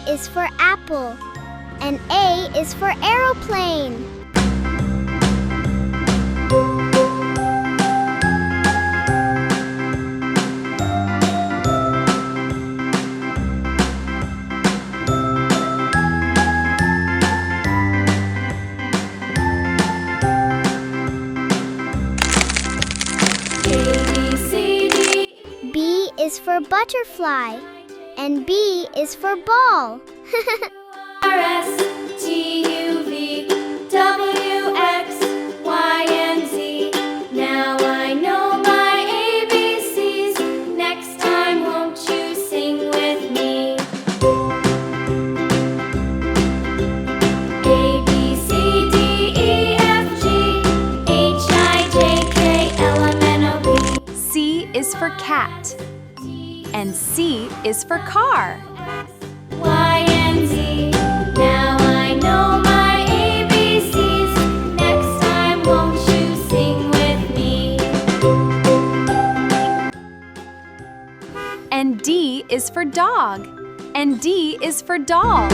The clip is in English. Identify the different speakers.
Speaker 1: is for apple, and A is for aeroplane.
Speaker 2: ABCD.
Speaker 1: B is for butterfly, and B is for ball.
Speaker 2: RSTUVWXYZ. Now I know my ABCs. Next time, won't you sing with me? A B C D E F G H I J K L M N O P.
Speaker 3: C is for cat, and C is for car.
Speaker 2: Y and Z. Now I know my ABCs. Next time, won't you sing with me?
Speaker 3: And D is for dog, and D is for doll.